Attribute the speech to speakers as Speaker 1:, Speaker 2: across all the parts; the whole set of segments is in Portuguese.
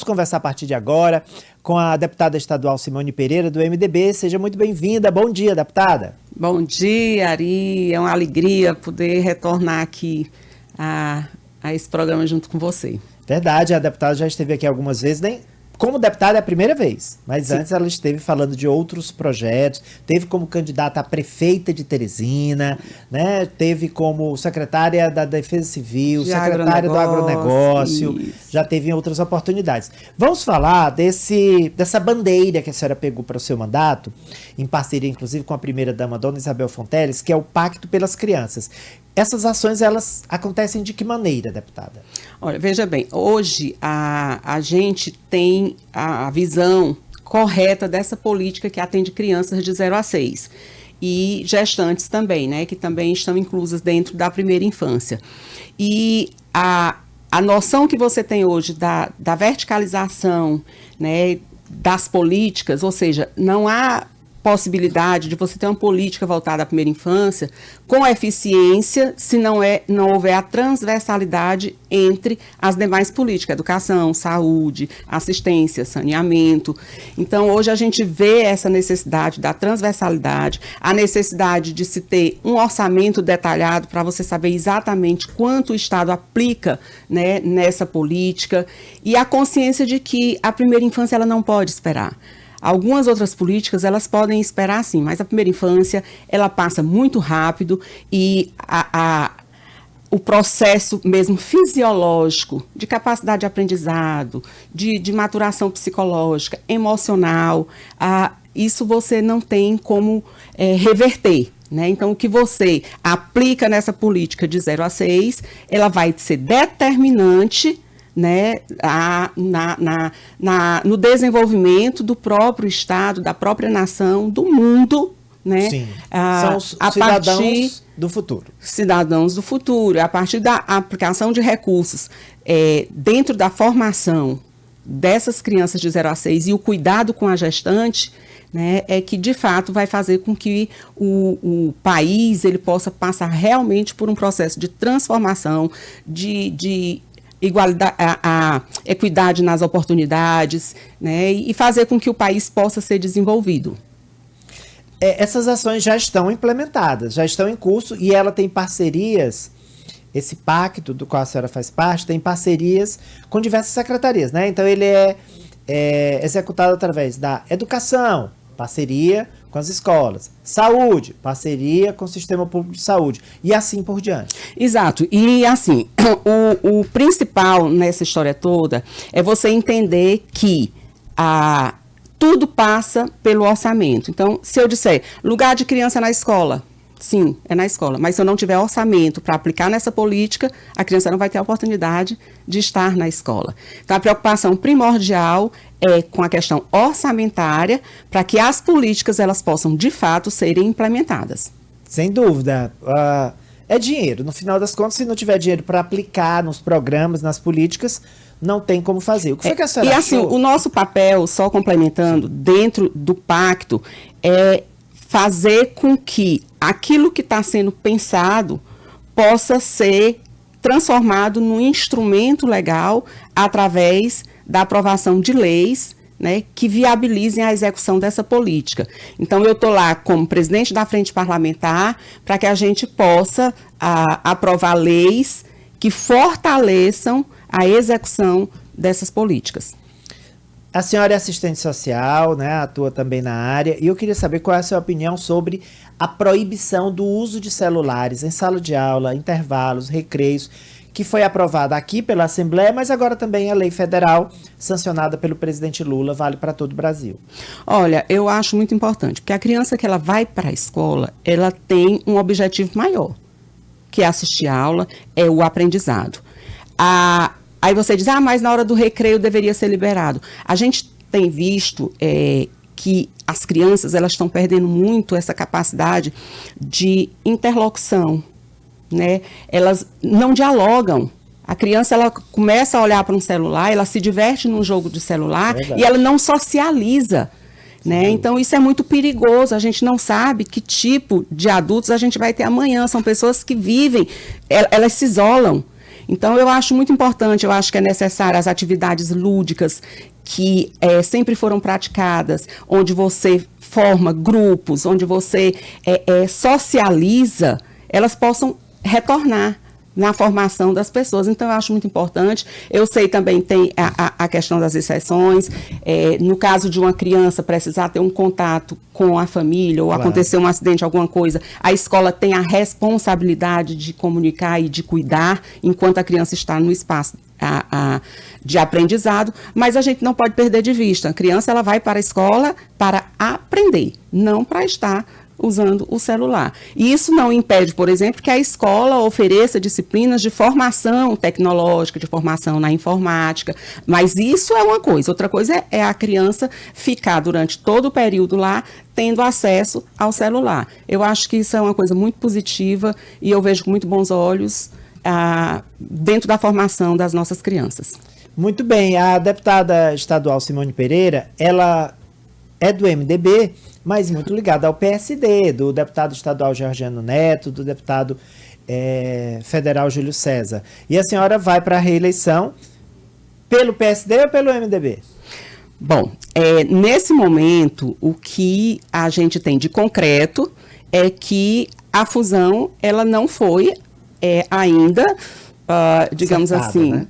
Speaker 1: Conversar a partir de agora com a deputada estadual Simone Pereira, do MDB. Seja muito bem-vinda. Bom dia, deputada.
Speaker 2: Bom dia, Ari. É uma alegria poder retornar aqui a esse programa junto com você.
Speaker 1: Verdade, a deputada já esteve aqui algumas vezes, como deputada é a primeira vez, mas sim, antes ela esteve falando de outros projetos, teve como candidata a prefeita de Teresina, né? Teve como secretária da Defesa Civil, secretária do agronegócio, já teve em outras oportunidades. Vamos falar dessa bandeira que a senhora pegou para o seu mandato, em parceria inclusive com a primeira-dama, dona Isabel Fonteles, que é o Pacto pelas Crianças. Essas ações, elas acontecem de que maneira, deputada?
Speaker 2: Olha, veja bem, hoje a gente tem a visão correta dessa política que atende crianças de 0 a 6 e gestantes também, né, que também estão inclusas dentro da primeira infância. E a noção que você tem hoje da verticalização, né, das políticas, ou seja, não há possibilidade de você ter uma política voltada à primeira infância com eficiência se não houver a transversalidade entre as demais políticas, educação, saúde, assistência, saneamento. Então, hoje a gente vê essa necessidade da transversalidade, a necessidade de se ter um orçamento detalhado para você saber exatamente quanto o Estado aplica, né, nessa política, e a consciência de que a primeira infância ela não pode esperar. Algumas outras políticas, elas podem esperar sim, mas a primeira infância, ela passa muito rápido e o processo mesmo fisiológico, de capacidade de aprendizado, de maturação psicológica, emocional, isso você não tem como reverter, né? Então, o que você aplica nessa política de 0 a 6, ela vai ser determinante, né, no desenvolvimento do próprio Estado, da própria nação, do mundo, né?
Speaker 1: Sim, são os cidadãos do futuro.
Speaker 2: Cidadãos do futuro, a partir da aplicação de recursos dentro da formação dessas crianças de 0 a 6 e o cuidado com a gestante, né, é que de fato vai fazer com que o país ele possa passar realmente por um processo de transformação, de igualdade, a equidade nas oportunidades, né, e fazer com que o país possa ser desenvolvido.
Speaker 1: Essas ações já estão implementadas, já estão em curso, e ela tem parcerias, esse pacto do qual a senhora faz parte, tem parcerias com diversas secretarias, né? Então ele é executado através da educação, parceria com as escolas, saúde, parceria com o sistema público de saúde, e assim por diante.
Speaker 2: Exato, e assim, o principal nessa história toda é você entender que tudo passa pelo orçamento. Então, se eu disser, lugar de criança na escola, sim, é na escola, mas se eu não tiver orçamento para aplicar nessa política, a criança não vai ter a oportunidade de estar na escola. Então, a preocupação primordial é com a questão orçamentária, para que as políticas elas possam, de fato, serem implementadas.
Speaker 1: Sem dúvida. É dinheiro. No final das contas, se não tiver dinheiro para aplicar nos programas, nas políticas, não tem como fazer. O que foi que a senhora achou?
Speaker 2: E assim, o nosso papel, só complementando, dentro do pacto, é fazer com que aquilo que está sendo pensado possa ser transformado num instrumento legal através da aprovação de leis, né, que viabilizem a execução dessa política. Então, eu estou lá como presidente da Frente Parlamentar para que a gente possa aprovar leis que fortaleçam a execução dessas políticas.
Speaker 1: A senhora é assistente social, né, atua também na área, e eu queria saber qual é a sua opinião sobre a proibição do uso de celulares em sala de aula, intervalos, recreios, que foi aprovada aqui pela Assembleia, mas agora também a lei federal, sancionada pelo presidente Lula, vale para todo o Brasil.
Speaker 2: Olha, eu acho muito importante, porque a criança que ela vai para a escola, ela tem um objetivo maior, que é assistir a aula, é o aprendizado. Aí você diz, mas na hora do recreio deveria ser liberado. A gente tem visto que as crianças elas estão perdendo muito essa capacidade de interlocução, né? Elas não dialogam. A criança ela começa a olhar para um celular, ela se diverte num jogo de celular e ela não socializa. Né? Então, isso é muito perigoso. A gente não sabe que tipo de adultos a gente vai ter amanhã. São pessoas que vivem, elas se isolam. Então, eu acho muito importante, eu acho que é necessário as atividades lúdicas que sempre foram praticadas, onde você forma grupos, onde você socializa, elas possam retornar na formação das pessoas. Então, eu acho muito importante. Eu sei também tem a questão das exceções. No caso de uma criança precisar ter um contato com a família, ou acontecer um acidente, alguma coisa, a escola tem a responsabilidade de comunicar e de cuidar enquanto a criança está no espaço de aprendizado, mas a gente não pode perder de vista. A criança ela vai para a escola para aprender, não para estar usando o celular. E isso não impede, por exemplo, que a escola ofereça disciplinas de formação tecnológica, de formação na informática, mas isso é uma coisa. Outra coisa é a criança ficar durante todo o período lá tendo acesso ao celular. Eu acho que isso é uma coisa muito positiva e eu vejo com muito bons olhos dentro da formação das nossas crianças.
Speaker 1: Muito bem, a deputada estadual Simone Pereira, ela é do MDB, mas muito ligada ao PSD, do deputado estadual Georgiano Neto, do deputado federal Júlio César. E a senhora vai para a reeleição pelo PSD ou pelo MDB?
Speaker 2: Bom, nesse momento, o que a gente tem de concreto é que a fusão, ela não foi ainda, digamos assim, né?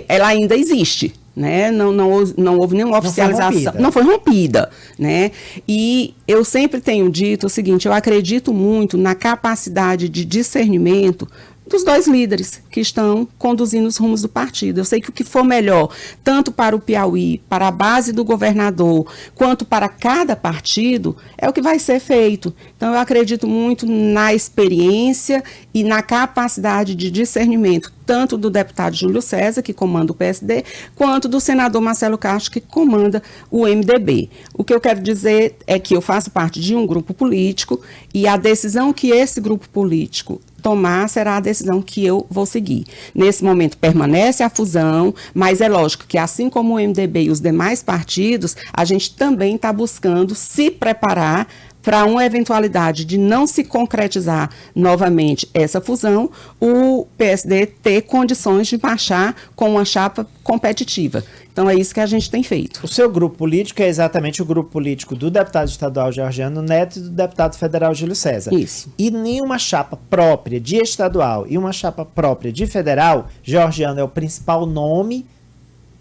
Speaker 2: Ela ainda existe, né? Não houve nenhuma oficialização, não foi rompida, né? E eu sempre tenho dito o seguinte, eu acredito muito na capacidade de discernimento dos dois líderes que estão conduzindo os rumos do partido. Eu sei que o que for melhor, tanto para o Piauí, para a base do governador, quanto para cada partido, é o que vai ser feito. Então, eu acredito muito na experiência e na capacidade de discernimento, tanto do deputado Júlio César, que comanda o PSD, quanto do senador Marcelo Castro, que comanda o MDB. O que eu quero dizer é que eu faço parte de um grupo político e a decisão que esse grupo político tomar será a decisão que eu vou seguir. Nesse momento permanece a fusão, mas é lógico que assim como o MDB e os demais partidos, a gente também está buscando se preparar para uma eventualidade de não se concretizar novamente essa fusão, o PSD ter condições de marchar com uma chapa competitiva. Então, é isso que a gente tem feito.
Speaker 1: O seu grupo político é exatamente o grupo político do deputado estadual Georgiano Neto e do deputado federal Júlio César.
Speaker 2: Isso.
Speaker 1: E nenhuma chapa própria de estadual e uma chapa própria de federal, Georgiano é o principal nome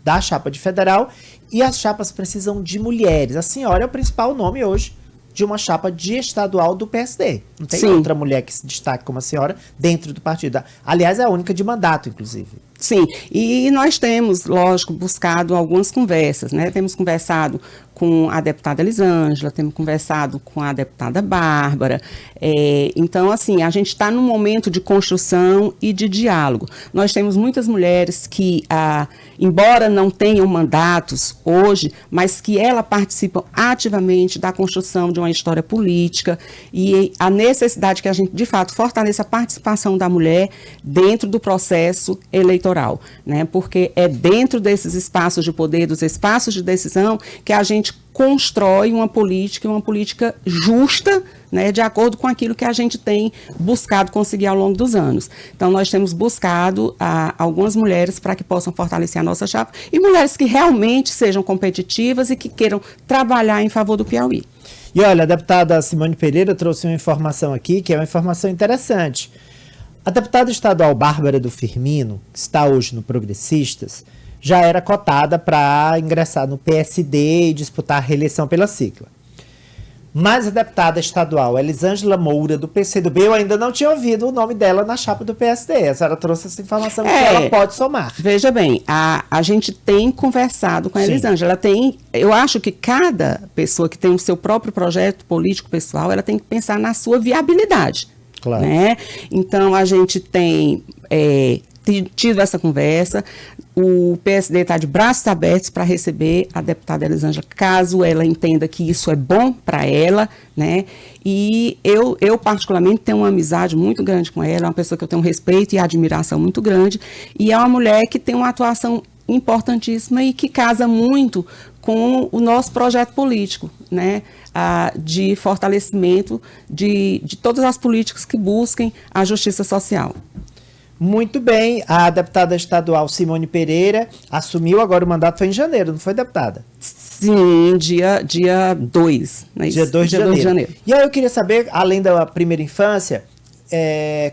Speaker 1: da chapa de federal e as chapas precisam de mulheres. A senhora é o principal nome hoje de uma chapa de estadual do PSD. Não tem outra mulher que se destaque como a senhora dentro do partido. Aliás, é a única de mandato, inclusive.
Speaker 2: Sim, e nós temos, lógico, buscado algumas conversas, né? Temos conversado com a deputada Elisângela, temos conversado com a deputada Bárbara. Então, assim, a gente está num momento de construção e de diálogo. Nós temos muitas mulheres que, embora não tenham mandatos hoje, mas que elas participam ativamente da construção de uma história política e a necessidade que a gente, de fato, fortaleça a participação da mulher dentro do processo eleitoral, né? Porque é dentro desses espaços de poder, dos espaços de decisão, que a gente constrói uma política justa, né, de acordo com aquilo que a gente tem buscado conseguir ao longo dos anos. Então, nós temos buscado algumas mulheres para que possam fortalecer a nossa chapa e mulheres que realmente sejam competitivas e que queiram trabalhar em favor do Piauí.
Speaker 1: E olha, a deputada Simone Pereira trouxe uma informação aqui, que é uma informação interessante. A deputada estadual Bárbara do Firmino, que está hoje no Progressistas, já era cotada para ingressar no PSD e disputar a reeleição pela sigla. Mas a deputada estadual Elisângela Moura, do PCdoB, eu ainda não tinha ouvido o nome dela na chapa do PSD. A senhora trouxe essa informação que ela pode somar.
Speaker 2: Veja bem, a gente tem conversado com a Elisângela. Eu acho que cada pessoa que tem o seu próprio projeto político pessoal, ela tem que pensar na sua viabilidade.
Speaker 1: Claro.
Speaker 2: Né? Então, a gente tem tido essa conversa, o PSD está de braços abertos para receber a deputada Elisângela, caso ela entenda que isso é bom para ela, né? E eu particularmente tenho uma amizade muito grande com ela, é uma pessoa que eu tenho um respeito e admiração muito grande, e é uma mulher que tem uma atuação importantíssima e que casa muito com o nosso projeto político, né? De fortalecimento de todas as políticas que busquem a justiça social.
Speaker 1: Muito bem, a deputada estadual Simone Pereira assumiu agora o mandato, foi em janeiro, não foi, deputada?
Speaker 2: Sim, dia 2. Né?
Speaker 1: Dia 2 de janeiro. E aí eu queria saber, além da primeira infância,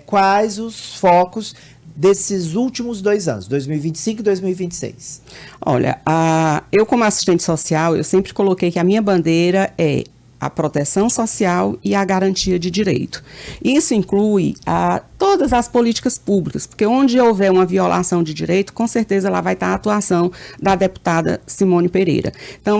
Speaker 1: quais os focos desses últimos 2 anos, 2025 e 2026?
Speaker 2: Olha, eu como assistente social, eu sempre coloquei que a minha bandeira é a proteção social e a garantia de direito. Isso inclui todas as políticas públicas, porque onde houver uma violação de direito, com certeza lá vai estar a atuação da deputada Simone Pereira. Então,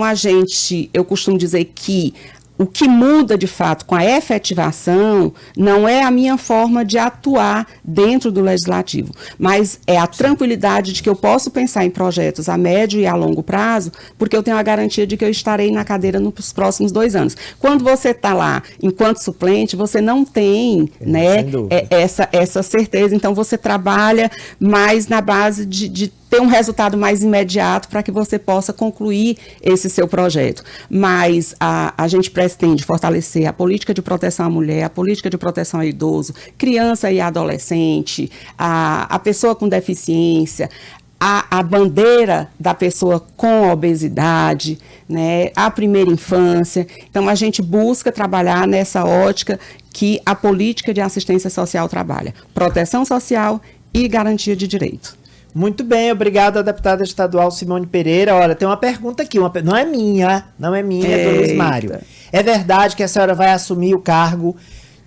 Speaker 2: eu costumo dizer que o que muda, de fato, com a efetivação não é a minha forma de atuar dentro do legislativo, mas é a tranquilidade de que eu posso pensar em projetos a médio e a longo prazo, porque eu tenho a garantia de que eu estarei na cadeira nos próximos 2 anos. Quando você está lá enquanto suplente, você não tem, né, essa certeza, então você trabalha mais na base de ter um resultado mais imediato para que você possa concluir esse seu projeto. Mas a gente pretende fortalecer a política de proteção à mulher, a política de proteção ao idoso, criança e adolescente, a pessoa com deficiência, a bandeira da pessoa com obesidade, né, a primeira infância. Então, a gente busca trabalhar nessa ótica que a política de assistência social trabalha. Proteção social e garantia de direito.
Speaker 1: Muito bem, obrigado à deputada estadual Simone Pereira. Olha, tem uma pergunta aqui, não é minha, é do Luiz Mário. É verdade que a senhora vai assumir o cargo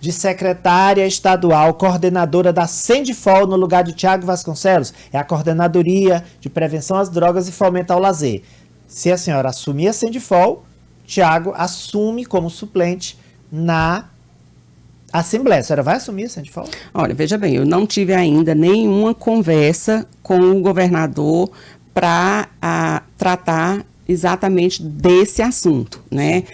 Speaker 1: de secretária estadual, coordenadora da Sendifol no lugar de Tiago Vasconcelos? É a Coordenadoria de Prevenção às Drogas e Fomento ao Lazer. Se a senhora assumir a Sendifol, Tiago assume como suplente na Assembleia. A senhora vai assumir a Sendifol?
Speaker 2: Olha, veja bem, eu não tive ainda nenhuma conversa com o governador para tratar exatamente desse assunto, né?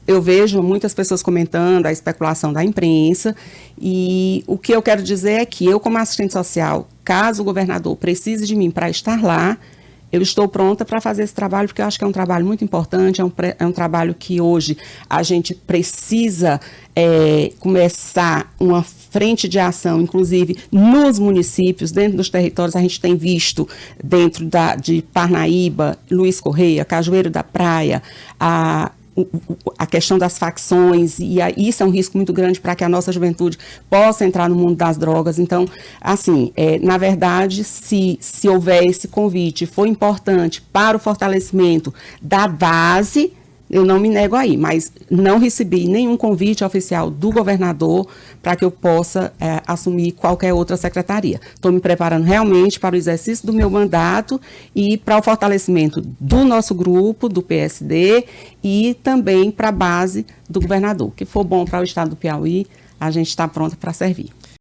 Speaker 2: Eu vejo muitas pessoas comentando a especulação da imprensa e o que eu quero dizer é que eu, como assistente social, caso o governador precise de mim para estar lá, eu estou pronta para fazer esse trabalho, porque eu acho que é um trabalho muito importante, é um trabalho que hoje a gente precisa começar uma frente de ação, inclusive nos municípios, dentro dos territórios. A gente tem visto dentro de Parnaíba, Luiz Correia, Cajueiro da Praia, a questão das facções, e isso é um risco muito grande para que a nossa juventude possa entrar no mundo das drogas. Então, assim, na verdade, se houver esse convite, for importante para o fortalecimento da base, eu não me nego aí, mas não recebi nenhum convite oficial do governador para que eu possa assumir qualquer outra secretaria. Estou me preparando realmente para o exercício do meu mandato e para o fortalecimento do nosso grupo, do PSD, e também para a base do governador. O que for bom para o estado do Piauí, a gente está pronta para servir.